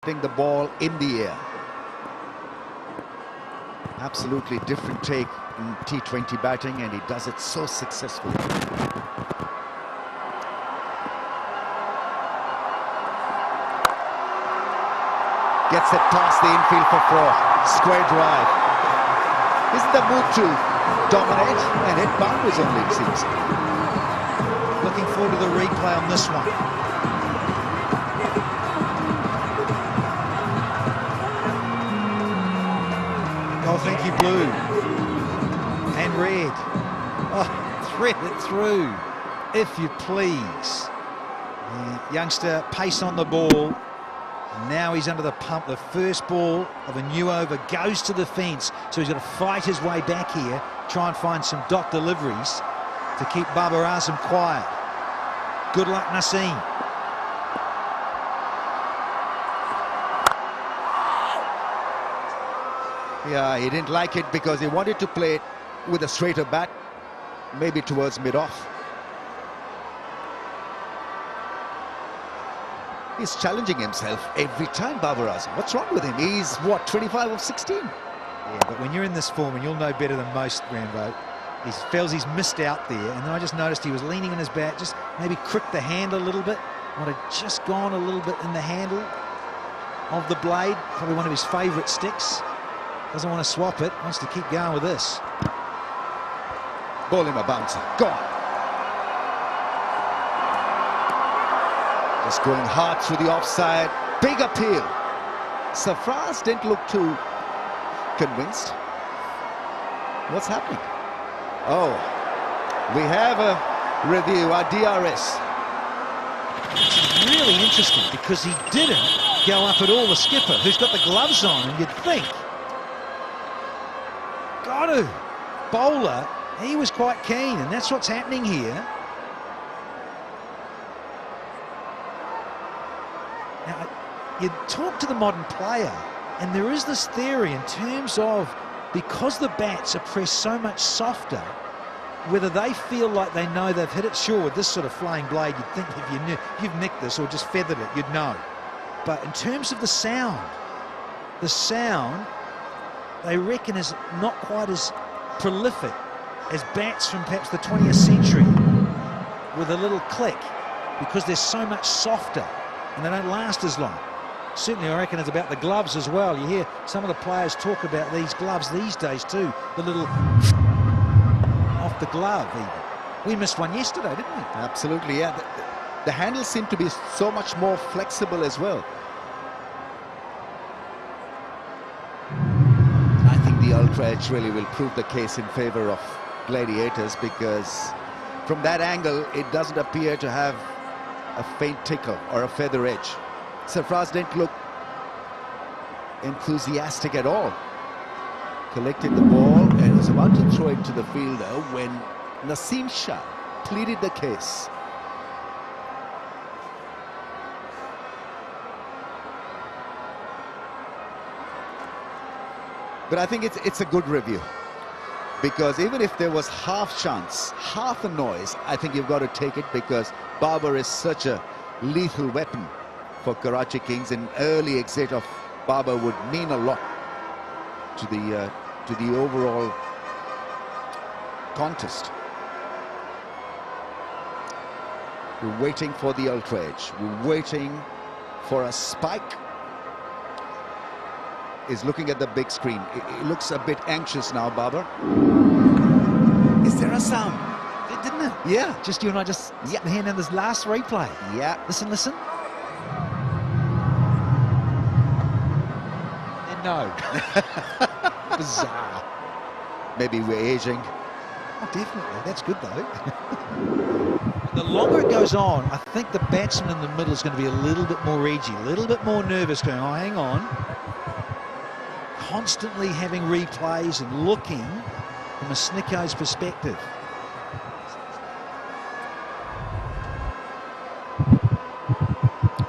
The ball in the air. Absolutely different take in T20 batting, and he does it so successfully. Gets it past the infield for four. Square drive. Isn't the move to dominate and hit boundaries only, it seems. Looking forward to the replay on this one. Oh, thank you, blue and red. Oh, thread it through, if you please. The youngster, pace on the ball. Now he's under the pump. The first ball of a new over goes to the fence, so he's got to fight his way back here, try and find some dot deliveries to keep Sarfaraz Ahmed quiet. Good luck, Naseem. Yeah, he didn't like it because he wanted to play it with a straighter bat, maybe towards mid-off. He's challenging himself every time, Sarfaraz. What's wrong with him? He's, what, 25 of 16? Yeah, but when you're in this form, and you'll know better than most, Rambo, he feels he's missed out there. And then I just noticed he was leaning on his bat, just maybe crooked the hand a little bit. Might have just gone a little bit in the handle of the blade. Probably one of his favourite sticks. Doesn't want to swap it, wants to keep going with this. Ball him a bouncer. Gone. Just going hard through the offside. Big appeal. Sarfaraz didn't look too convinced. What's happening? Oh, we have a review, our DRS. It's really interesting because he didn't go up at all, the skipper, who's got the gloves on, and you'd think, got to. Bowler, he was quite keen, and that's what's happening here. Now, you talk to the modern player, and there is this theory in terms of, because the bats are pressed so much softer, whether they feel like they know they've hit it. Sure, with this sort of flying blade, you'd think if you knew, you've nicked this or just feathered it, you'd know. But in terms of the sound, they reckon is not quite as prolific as bats from perhaps the 20th century with a little click, because they're so much softer and they don't last as long. Certainly I reckon it's about the gloves as well. You hear some of the players talk about these gloves these days too, the little off the glove even. We missed one yesterday, didn't we? Absolutely, yeah. The handles seem to be so much more flexible as well. The ultra edge really will prove the case in favor of Gladiators, because from that angle it doesn't appear to have a faint tickle or a feather edge. Sarfaraz didn't look enthusiastic at all. Collected the ball and was about to throw it to the fielder when Naseem Shah pleaded the case. But I think it's a good review, because even if there was half chance, half a noise, I think you've got to take it, because Babar is such a lethal weapon for Karachi Kings. An early exit of Babar would mean a lot to the overall contest. We're waiting for the ultra edge. We're waiting for a spike. Is looking at the big screen. It looks a bit anxious now, Babar. Is there a sound? Didn't it? Yeah. Just you and I just hand in this last replay. Yeah. Listen. And no. Bizarre. Maybe we're aging. Oh, definitely. That's good, though. The longer it goes on, I think the batsman in the middle is going to be a little bit more edgy, a little bit more nervous, going, oh, hang on. Constantly having replays and looking from a snicko's perspective.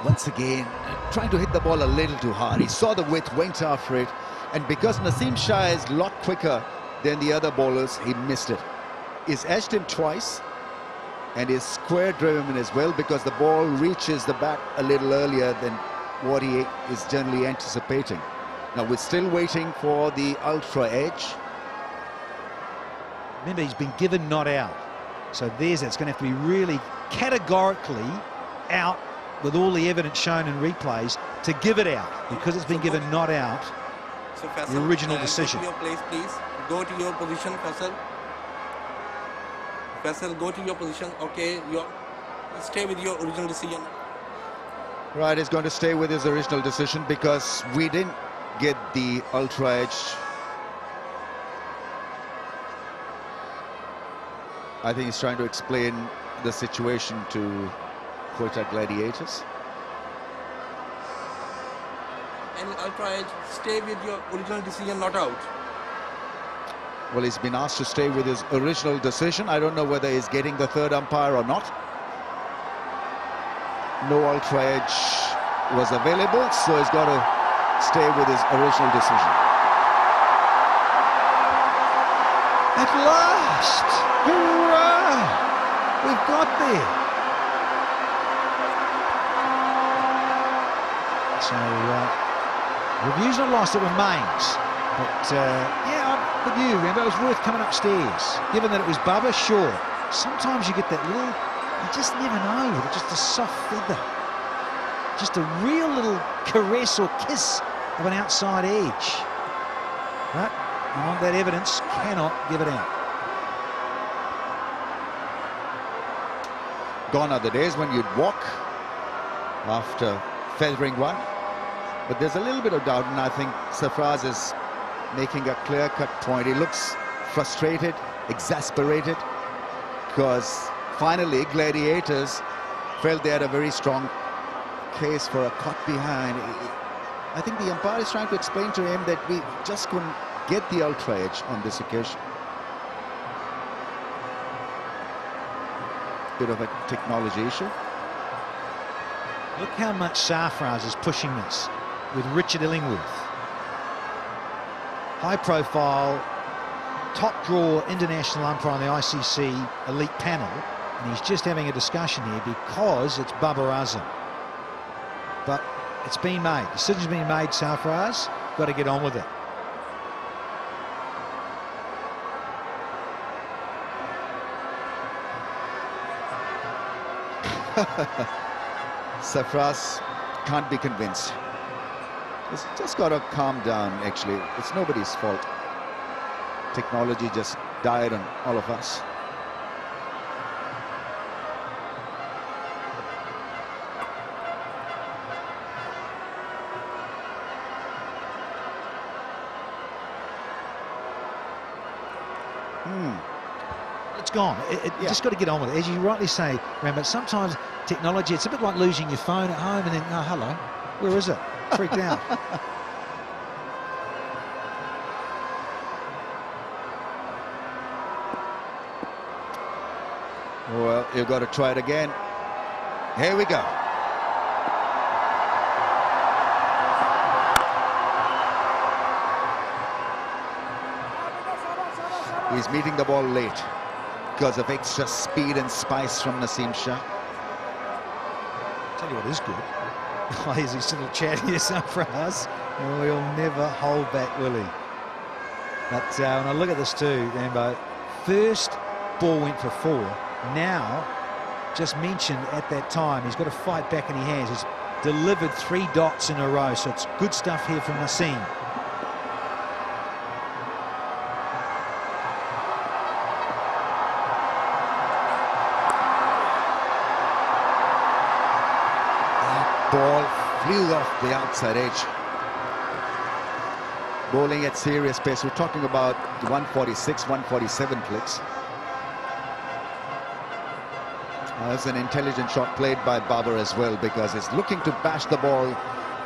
Once again, trying to hit the ball a little too hard. He saw the width, went after it, and because Naseem Shah is a lot quicker than the other bowlers, he missed it. He's edged him twice, and is square driven as well, because the ball reaches the bat a little earlier than what he is generally anticipating. Now we're still waiting for the ultra edge. Remember, he's been given not out. So it's going to have to be really categorically out with all the evidence shown in replays to give it out, because it's been given not out. So Faisal, the original decision. Go to your place, please. Go to your position, Faisal. Faisal, go to your position. Okay, stay with your original decision. Right, he's going to stay with his original decision because we didn't get the ultra edge. I think he's trying to explain the situation to Quetta Gladiators. And ultra edge, stay with your original decision, not out. Well, he's been asked to stay with his original decision. I don't know whether he's getting the third umpire or not. No ultra edge was available, so he's got to stay with his original decision. At last! Hurrah! We've got there. So, review's not lost, it remains. But, yeah, I'm with you, Rambo. It was worth coming upstairs. Given that it was Bubba, sure. Sometimes you get that little, you just never know, just a soft feather. Just a real little caress or kiss of an outside edge. But you want that evidence, cannot give it out. Gone are the days when you'd walk after feathering one. But there's a little bit of doubt, and I think Sarfaraz is making a clear-cut point. He looks frustrated, exasperated, because finally Gladiators felt they had a very strong case for a caught behind. I think the umpire is trying to explain to him that we just couldn't get the ultra edge on this occasion. Bit of a technology issue. Look how much Sarfaraz is pushing this with Richard Illingworth. High profile, top draw international umpire on the ICC elite panel, and he's just having a discussion here because it's Bubba Azam. But it's been made. Decision's been made, Sarfaraz. Got to get on with it. Sarfaraz can't be convinced. It's just got to calm down, actually. It's nobody's fault. Technology just died on all of us. It's gone. Yeah. Just got to get on with it. As you rightly say, Rambo, sometimes technology, it's a bit like losing your phone at home and then, oh, hello, where is it? Freaked out. Well, you've got to try it again. Here we go. He's meeting the ball late because of extra speed and spice from Naseem Shah. Tell you what is good. Oh, here's his little chat here, Sarfaraz. Oh, he'll never hold back, will he? But when I look at this too, Rambo, first ball went for 4. Now, just mentioned at that time, he's got to fight back and he has. He's delivered 3 dots in a row, so it's good stuff here from Naseem. Ball flew off the outside edge. Bowling at serious pace. We're talking about 146, 147 clicks. That's an intelligent shot played by Babar as well, because he's looking to bash the ball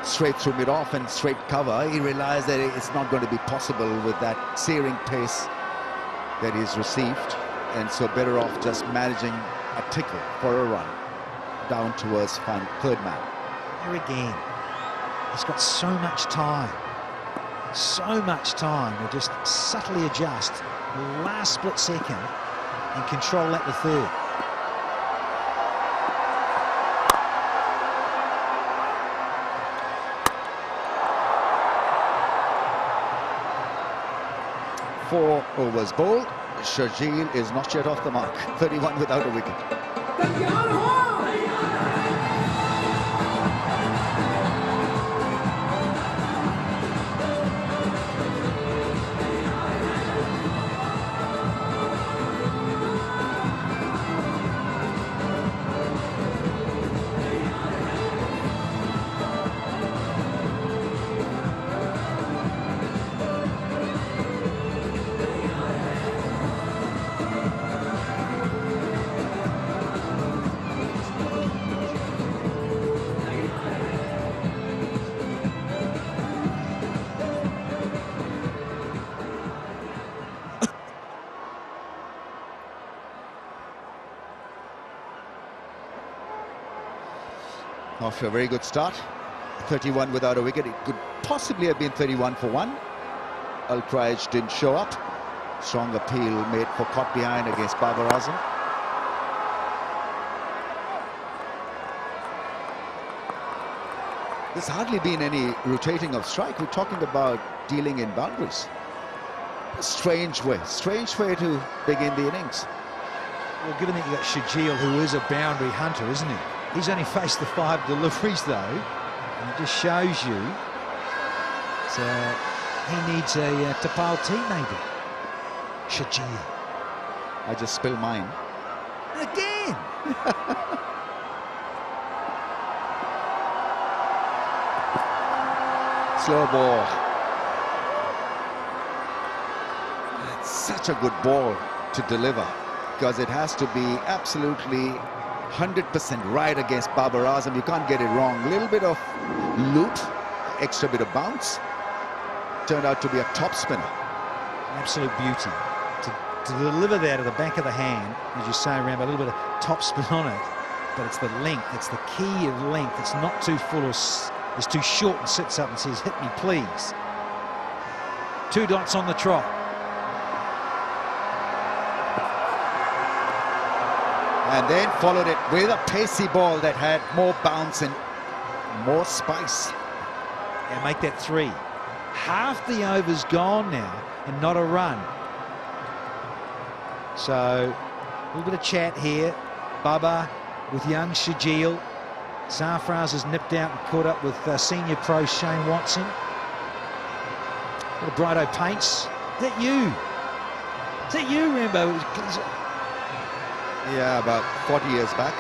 straight through mid-off and straight cover. He realized that it's not going to be possible with that searing pace that he's received, and so better off just managing a tickle for a run down towards third man. Here again, he's got so much time to just subtly adjust last split second and control that to third. 4 overs bowled. Shajil is not yet off the mark. 31 without a wicket. Off to a very good start. 31 without a wicket. It could possibly have been 31 for 1. Al-Kraj didn't show up. Strong appeal made for caught behind against Babar Azam. There's hardly been any rotating of strike. We're talking about dealing in boundaries. A strange way to begin the innings. Well, given that you've got Shajil, who is a boundary hunter, isn't he? He's only faced the 5 deliveries, though, and it just shows you that he needs a Tapal tea, maybe. Shajil. I just spilled mine. Again! Slow ball. It's such a good ball to deliver, because it has to be absolutely 100% right against Babar Azam. You can't get it wrong. A little bit of loop, extra bit of bounce. Turned out to be a top spinner. Absolute beauty. To deliver that at the back of the hand, as you say, Rambo, a little bit of top spin on it, but it's the length, it's the key of length. It's not too full or it's too short and sits up and says, hit me, please. 2 dots on the trot. And then followed it with a pacey ball that had more bounce and more spice. Yeah, make that 3. Half the over's gone now and not a run. So, a little bit of chat here. Baba with young Shajil. Sarfaraz has nipped out and caught up with senior pro Shane Watson. Little Brighto paints. Is that you? Is that you, Rambo? Yeah, about 40 years back.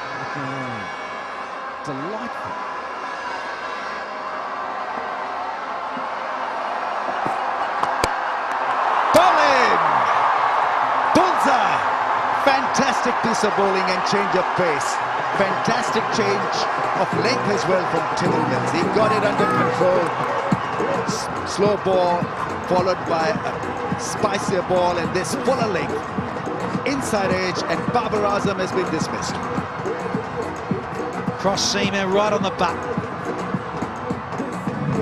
Delightful. Bowling! Bullseye! Fantastic piece of bowling and change of pace. Fantastic change of length as well from Tibble Mills. He got it under control. Slow ball followed by a spicier ball and this fuller length. Inside edge, and Babar Azam has been dismissed. Cross seamer right on the button.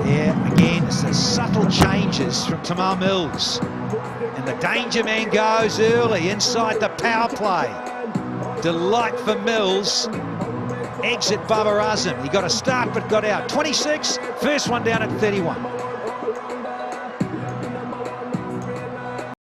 Yeah, again, it's the subtle changes from Tamal Mills. And the danger man goes early inside the power play. Delight for Mills. Exit Babar Azam. He got a start but got out. 26, first one down at 31.